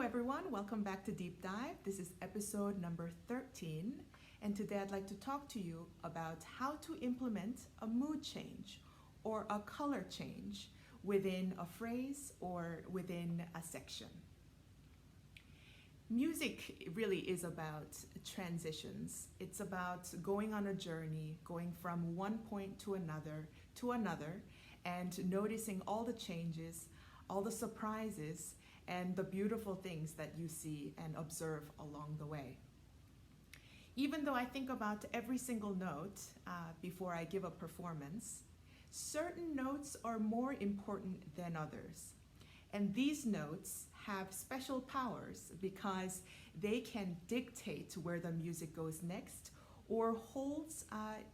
everyone, welcome back to Deep Dive. This is episode number 13, and today I'd like to talk to you about how to implement a mood change or a color change within a phrase or within a section. Music really is about transitions. It's about going on a journey, going from one point to another, and noticing all the changes, all the surprises, and the beautiful things that you see and observe along the way. Even though I think about every single note before I give a performance, certain notes are more important than others. And these notes have special powers because they can dictate where the music goes next or holds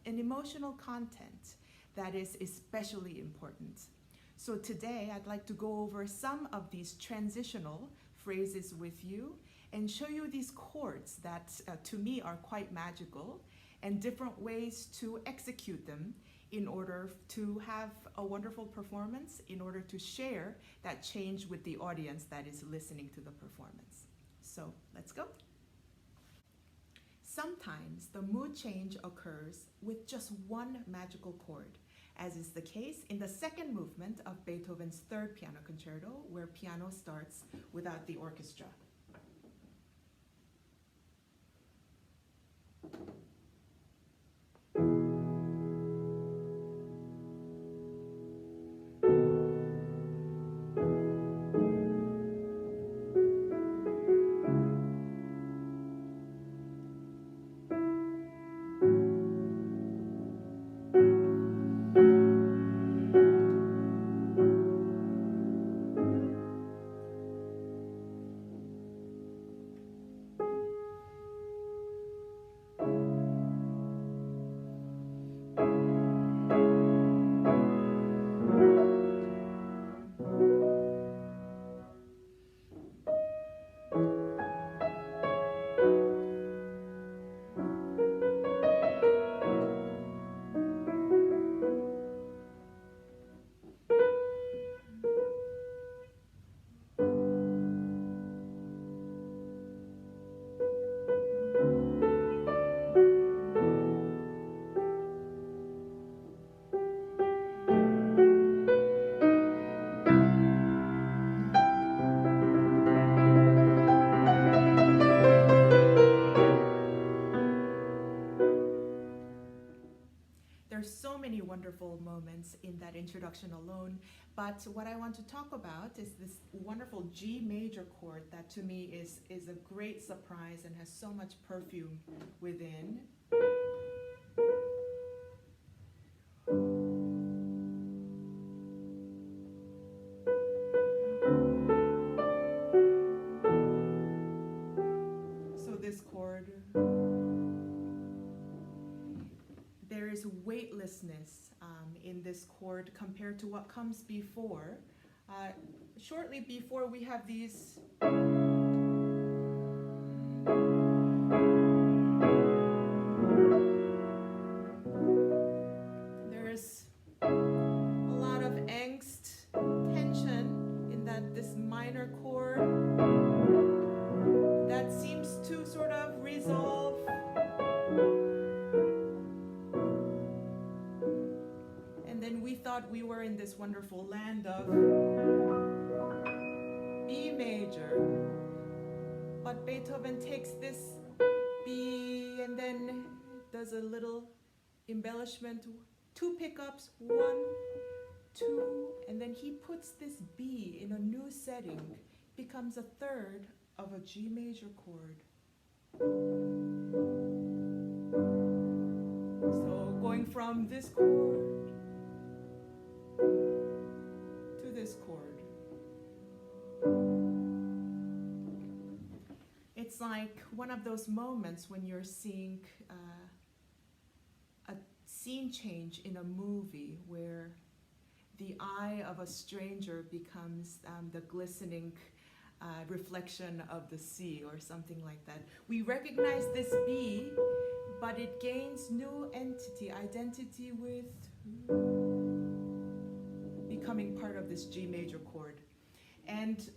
an emotional content that is especially important. So today I'd like to go over some of these transitional phrases with you and show you these chords that to me are quite magical and different ways to execute them in order to have a wonderful performance, in order to share that change with the audience that is listening to the performance. So let's go. Sometimes the mood change occurs with just one magical chord, as is the case in the second movement of Beethoven's third piano concerto, where piano starts without the orchestra. There's so many wonderful moments in that introduction alone, but what I want to talk about is this wonderful G major chord that to me is a great surprise and has so much perfume within. So this chord, there is weightlessness in this chord compared to what comes before. Shortly before, we have these there's a lot of angst, tension in this minor chord that seems to sort of resolve. We thought we were in this wonderful land of B major, but Beethoven takes this B and then does a little embellishment, two pickups, 1, 2, and then he puts this B in a new setting, becomes a third of a G major chord. So going from this chord to this chord. It's like one of those moments when you're seeing a scene change in a movie where the eye of a stranger becomes the glistening reflection of the sea or something like that. We recognize this B, but it gains new identity with becoming part of this G major chord. And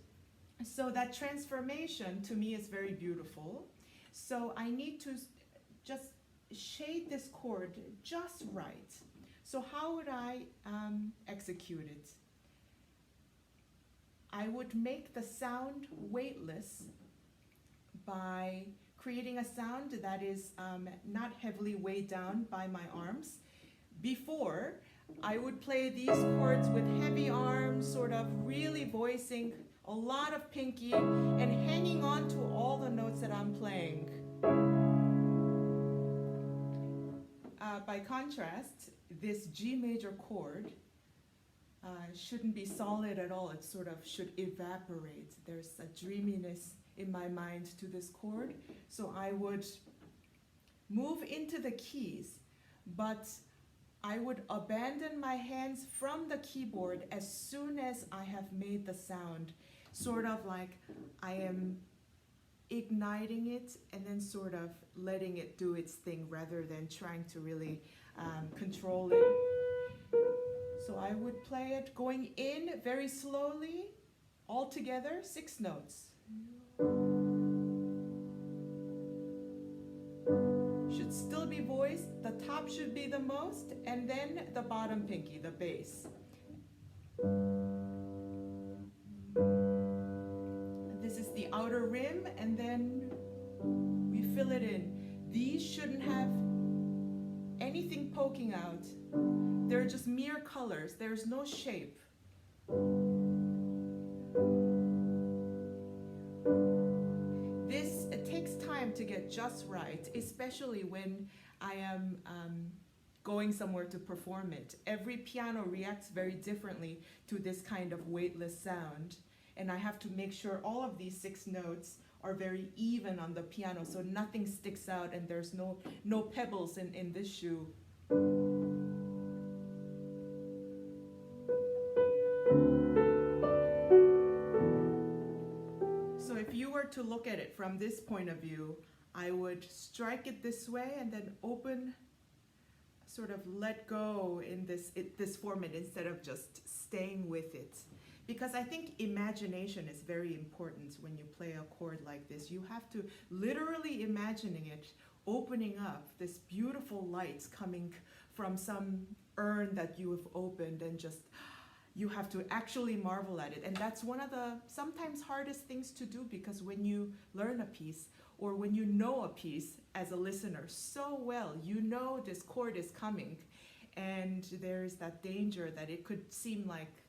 So that transformation to me is very beautiful. So I need to just shade this chord just right. So how would I execute it? I would make the sound weightless by creating a sound that is not heavily weighed down by my arms. Before, I would play these chords with heavy arms, sort of really voicing a lot of pinky and hanging on to all the notes that I'm playing. By contrast, this G major chord shouldn't be solid at all. It sort of should evaporate. There's a dreaminess in my mind to this chord. So I would move into the keys, but I would abandon my hands from the keyboard as soon as I have made the sound. Sort of like I am igniting it and then sort of letting it do its thing rather than trying to really control it. So I would play it going in very slowly, all together, 6 notes. Should still be voiced, the top should be the most, and then the bottom pinky, the bass. This is the outer rim, and then we fill it in. These shouldn't have anything poking out. They're just mere colors. There's no shape. It takes time to get just right, especially when I am going somewhere to perform it. Every piano reacts very differently to this kind of weightless sound, and I have to make sure all of these 6 notes are very even on the piano so nothing sticks out and there's no pebbles in this shoe. So if you were to look at it from this point of view, I would strike it this way and then open, sort of let go in this format instead of just staying with it. Because I think imagination is very important when you play a chord like this. You have to literally imagining it opening up, this beautiful light coming from some urn that you have opened, and just you have to actually marvel at it. And that's one of the sometimes hardest things to do, because when you learn a piece or when you know a piece as a listener so well, you know this chord is coming, and there's that danger that it could seem like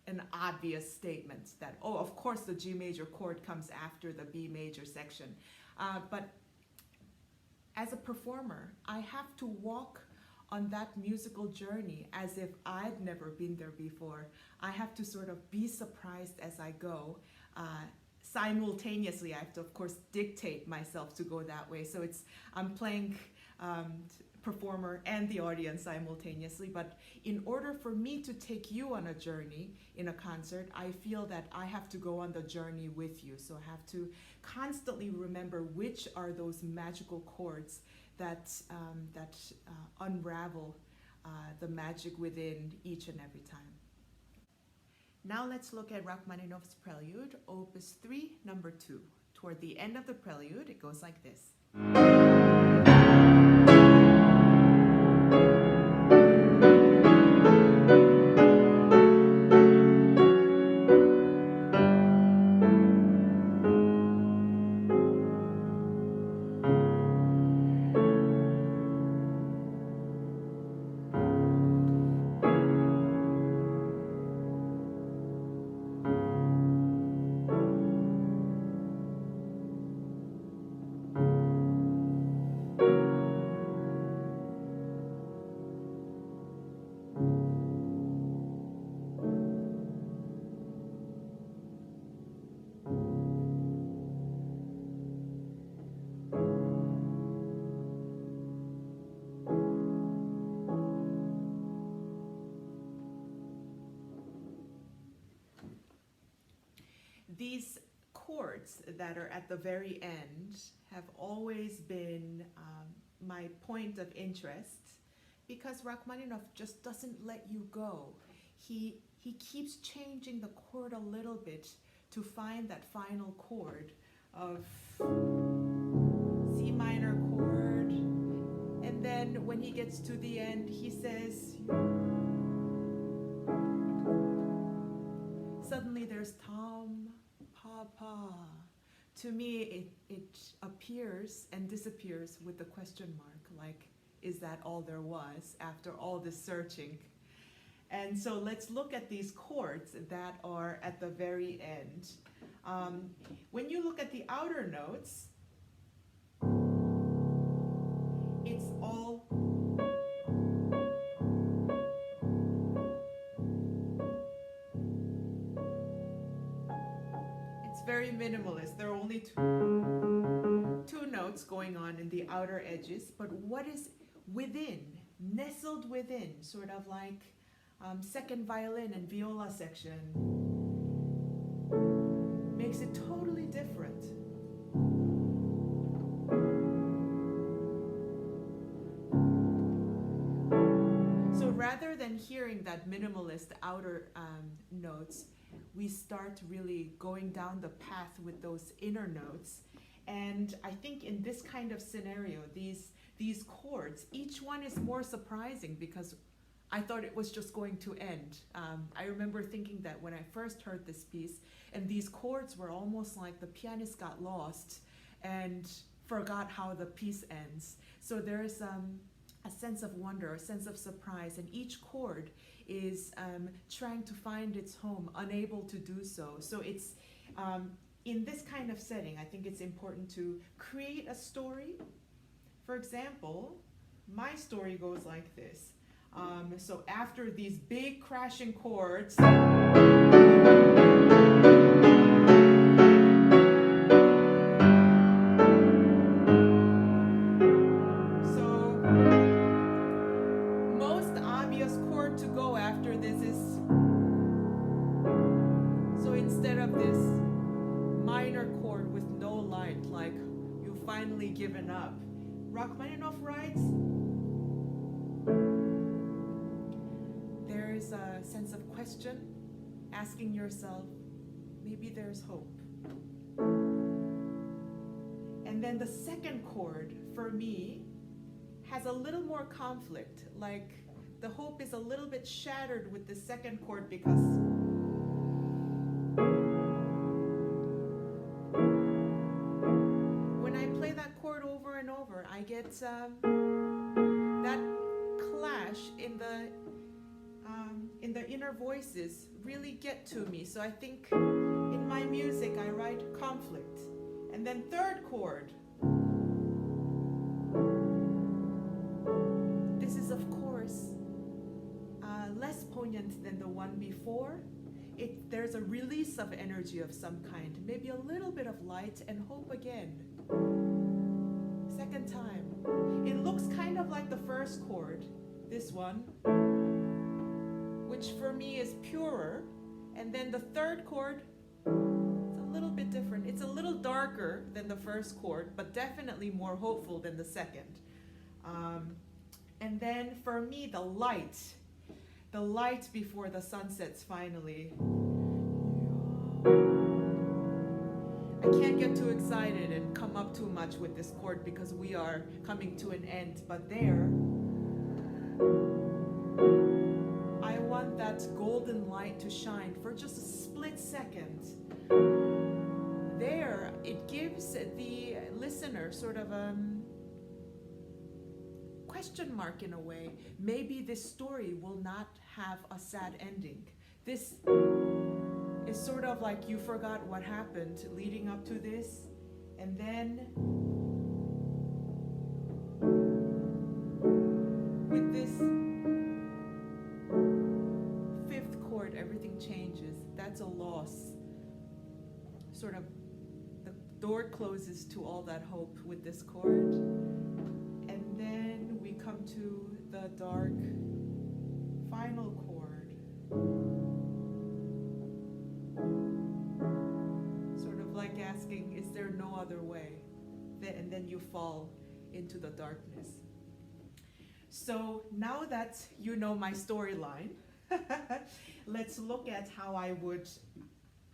an obvious statement that, oh, of course the G major chord comes after the B major section. But as a performer, I have to walk on that musical journey as if I'd never been there before. I have to sort of be surprised as I go. Simultaneously, I have to, of course, dictate myself to go that way. So I'm playing performer and the audience simultaneously, but in order for me to take you on a journey in a concert, I feel that I have to go on the journey with you. So I have to constantly remember which are those magical chords that unravel the magic within each and every time. Now let's look at Rachmaninoff's Prelude, Opus 3, number 2. Toward the end of the Prelude, it goes like this. These chords that are at the very end have always been my point of interest, because Rachmaninoff just doesn't let you go. He keeps changing the chord a little bit to find that final chord of C minor chord. And then when he gets to the end, he says, suddenly there's tam, pa, pa. To me, it appears and disappears with the question mark, like, is that all there was after all this searching? And so let's look at these chords that are at the very end. When you look at the outer notes, it's all very minimalist. There are only two notes going on in the outer edges, but what is within, nestled within, sort of like second violin and viola section, makes it totally different. So rather than hearing that minimalist outer notes, we start really going down the path with those inner notes. And I think in this kind of scenario, these chords, each one is more surprising because I thought it was just going to end. I remember thinking that when I first heard this piece, and these chords were almost like the pianist got lost and forgot how the piece ends. So there's a sense of wonder, a sense of surprise, and each chord is trying to find its home, unable to do so. So it's, in this kind of setting, I think it's important to create a story. For example, my story goes like this. So after these big crashing chords, given up. Rachmaninoff writes, there is a sense of question, asking yourself, maybe there's hope. And then the second chord, for me, has a little more conflict, like the hope is a little bit shattered with the second chord because I get that clash in the inner voices really get to me. So I think in my music I write conflict. And then third chord. This is of course less poignant than the one before. There's a release of energy of some kind, maybe a little bit of light and hope again. Second time. It looks kind of like the first chord, this one, which for me is purer. And then the third chord, it's a little bit different. It's a little darker than the first chord, but definitely more hopeful than the second. And then for me, the light before the sun sets finally. I can't get too excited and come up too much with this chord because we are coming to an end, but there, I want that golden light to shine for just a split second. There, it gives the listener sort of a question mark in a way. Maybe this story will not have a sad ending. This is sort of like you forgot what happened leading up to this, and then with this fifth chord everything changes. That's a loss. Sort of the door closes to all that hope with this chord, and then we come to the dark final chord. Sort of like asking, is there no other way? And then you fall into the darkness. So now that you know my storyline, let's look at how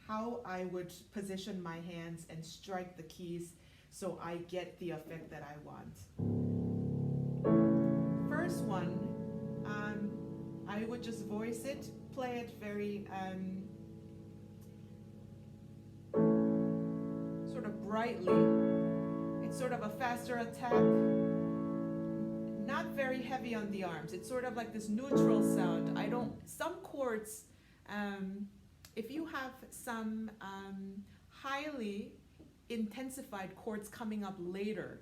how I would position my hands and strike the keys so I get the effect that I want. First one, I would just voice it, play it very sort of brightly. It's sort of a faster attack, not very heavy on the arms. It's sort of like this neutral sound. Some chords, if you have some highly intensified chords coming up later,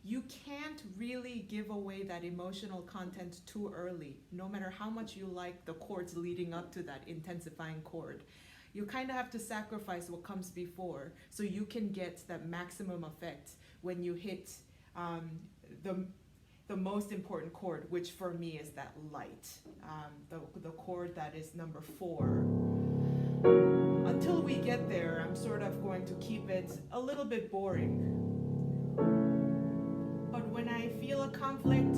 you can't really give away that emotional content too early, no matter how much you like the chords leading up to that intensifying chord. You kind of have to sacrifice what comes before so you can get that maximum effect when you hit the most important chord, which for me is that light, the chord that is number 4. Until we get there, I'm sort of going to keep it a little bit boring. But when I feel a conflict,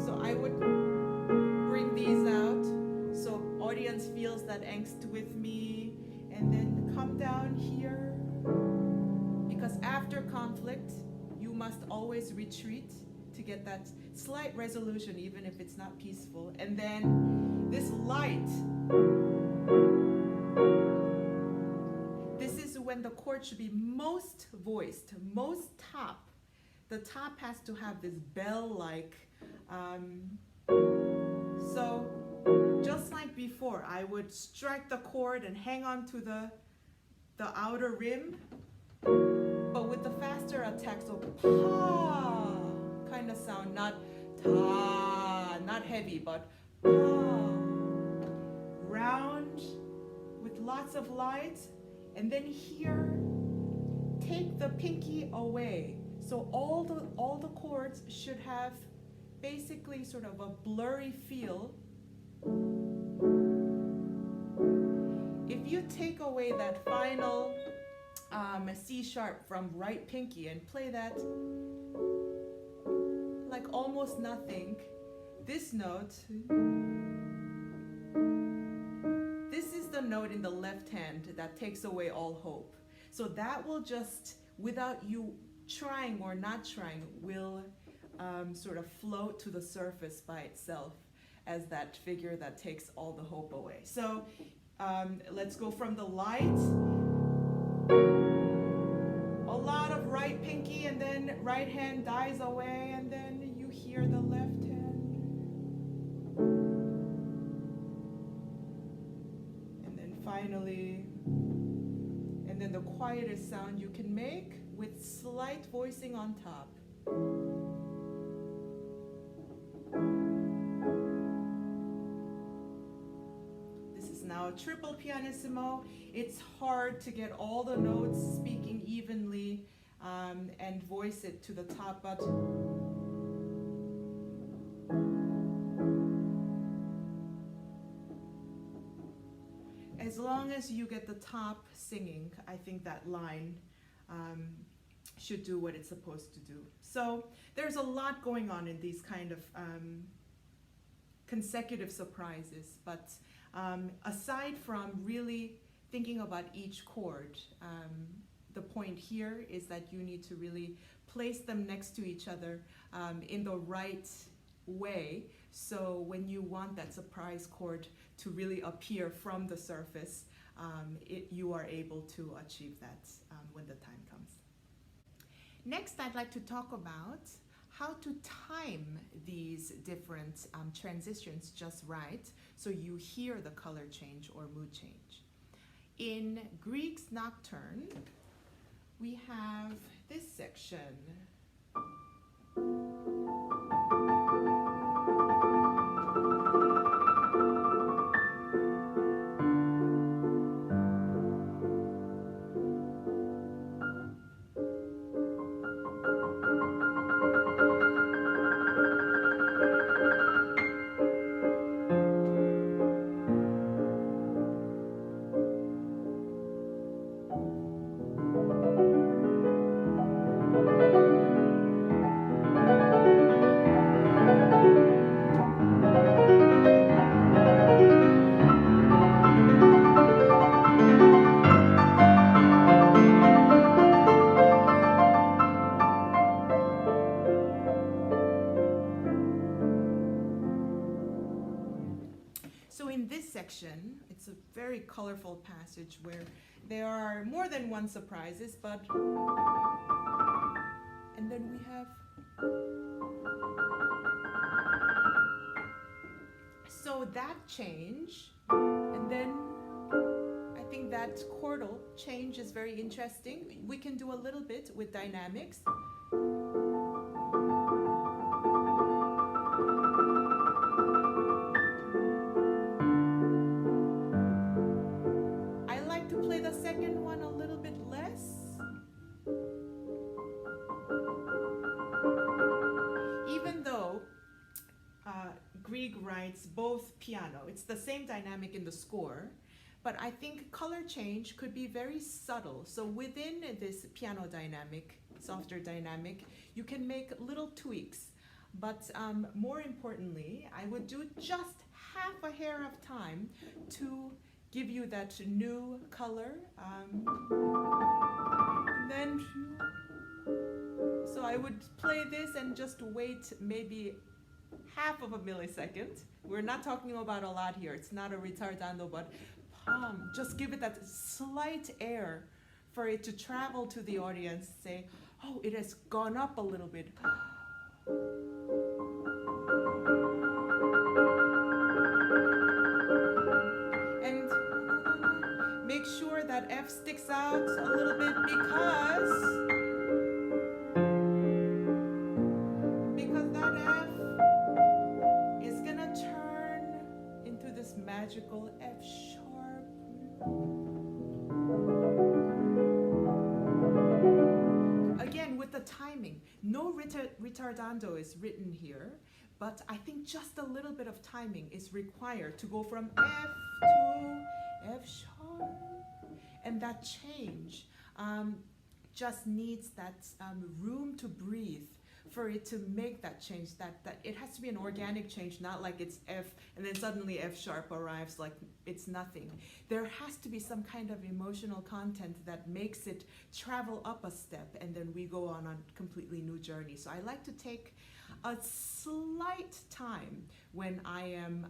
so I would bring these out so audience feels that angst with me, and then come down here, because after conflict you must always retreat to get that slight resolution, even if it's not peaceful. And then this light, this is when the chord should be most voiced, most top. The top has to have this bell-like, so just like before, I would strike the chord and hang on to the outer rim, but with the faster attack, so pa kind of sound, not ta, not heavy, but pa. Round with lots of light, and then here, take the pinky away. So all the chords should have basically sort of a blurry feel. If you take away that final C sharp from right pinky and play that like almost nothing, this note, this is the note in the left hand that takes away all hope. So that will just, without you trying or not trying, will sort of float to the surface by itself as that figure that takes all the hope away. So let's go from the light, a lot of right pinky, and then right hand dies away, and then you hear the left hand. And then finally, and then the quietest sound you can make with slight voicing on top. This is now a triple pianissimo. It's hard to get all the notes speaking evenly and voice it to the top, but as long as you get the top singing, I think that line should do what it's supposed to do. So there's a lot going on in these kind of consecutive surprises, but aside from really thinking about each chord, the point here is that you need to really place them next to each other in the right way, so when you want that surprise chord to really appear from the surface, you are able to achieve that when the time comes. Next, I'd like to talk about how to time these different transitions just right so you hear the color change or mood change. In Grieg's Nocturne, we have this section. section. It's a very colorful passage where there are more than one surprises, but and then we have so that change, and then I think that chordal change is very interesting. We can do a little bit with dynamics. I like to play the second one a little bit less. Even though Grieg writes both piano, it's the same dynamic in the score, but I think color change could be very subtle. So within this piano dynamic, softer dynamic, you can make little tweaks. But more importantly, I would do just half a hair of time to give you that new color. Then, so I would play this and just wait maybe half of a millisecond. We're not talking about a lot here. It's not a ritardando, but just give it that slight air for it to travel to the audience. Say, oh, it has gone up a little bit. And make sure that F sticks out a little bit because that F is gonna turn into this magical F sharp. Again, with the timing, no ritardando is written here, but I think just a little bit of timing is required to go from F to F sharp. And that change just needs that room to breathe for it to make that change. That it has to be an organic change, not like it's F and then suddenly F sharp arrives like it's nothing. There has to be some kind of emotional content that makes it travel up a step, and then we go on a completely new journey. So I like to take a slight time when I am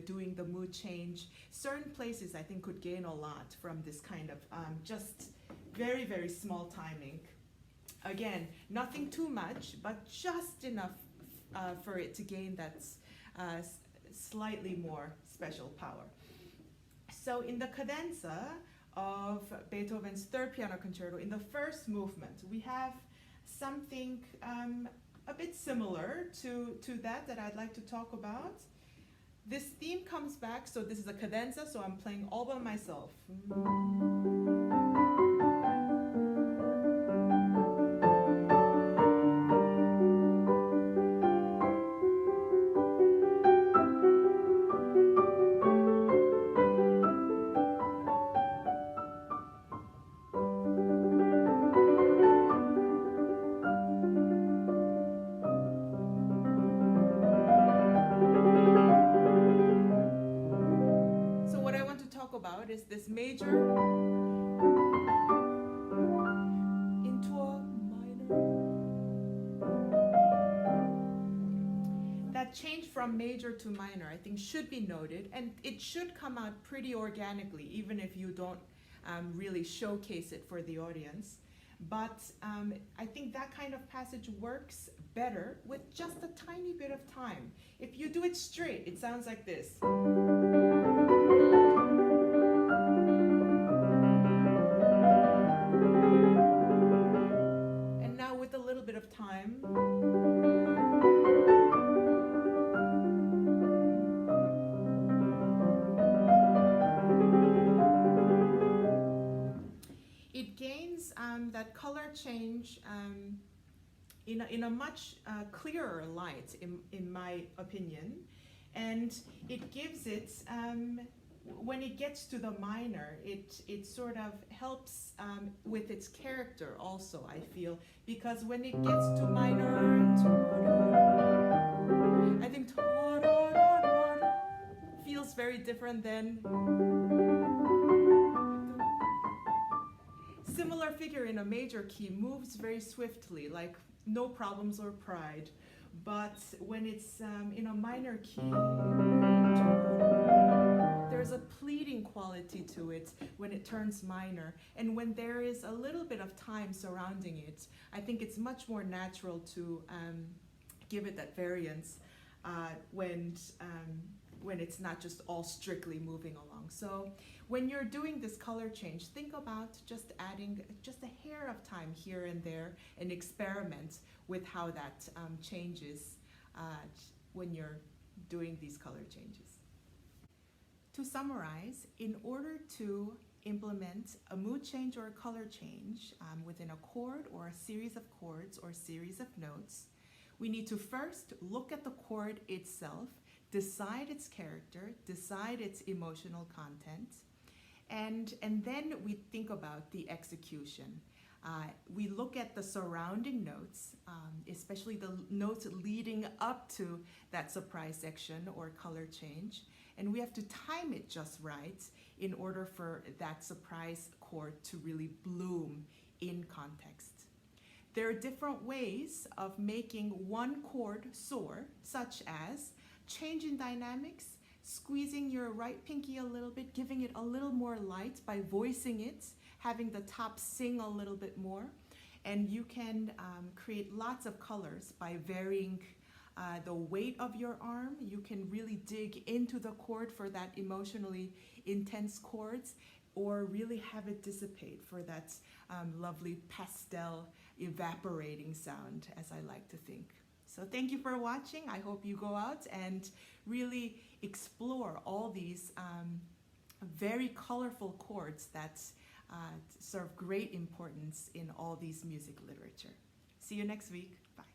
doing the mood change. Certain places I think could gain a lot from this kind of just very, very small timing. Again, nothing too much, but just enough for it to gain that slightly more special power. So in the cadenza of Beethoven's third piano concerto, in the first movement, we have something a bit similar to that I'd like to talk about. This theme comes back, so this is a cadenza, so I'm playing all by myself. Is this major into a minor. That change from major to minor, I think, should be noted, and it should come out pretty organically, even if you don't really showcase it for the audience. But I think that kind of passage works better with just a tiny bit of time. If you do it straight, it sounds like this. With a little bit of time. It gains that color change in a much clearer light, in my opinion, and it gives it when it gets to the minor, it sort of helps with its character also, I feel, because when it gets to minor, I think feels very different than similar figure in a major key, moves very swiftly, like no problems or pride. But when it's in a minor key, there's a pleading quality to it when it turns minor. And when there is a little bit of time surrounding it, I think it's much more natural to give it that variance when it's not just all strictly moving along. So when you're doing this color change, think about just adding just a hair of time here and there and experiment with how that changes when you're doing these color changes. To summarize, in order to implement a mood change or a color change within a chord or a series of chords or series of notes, we need to first look at the chord itself, decide its character, decide its emotional content, and then we think about the execution. We look at the surrounding notes, especially the notes leading up to that surprise section or color change, and we have to time it just right in order for that surprise chord to really bloom in context. There are different ways of making one chord soar, such as changing dynamics, squeezing your right pinky a little bit, giving it a little more light by voicing it, having the top sing a little bit more. And you can create lots of colors by varying the weight of your arm. You can really dig into the chord for that emotionally intense chords, or really have it dissipate for that lovely pastel evaporating sound, as I like to think. So thank you for watching. I hope you go out and really explore all these very colorful chords that serve great importance in all these music literature. See you next week. Bye.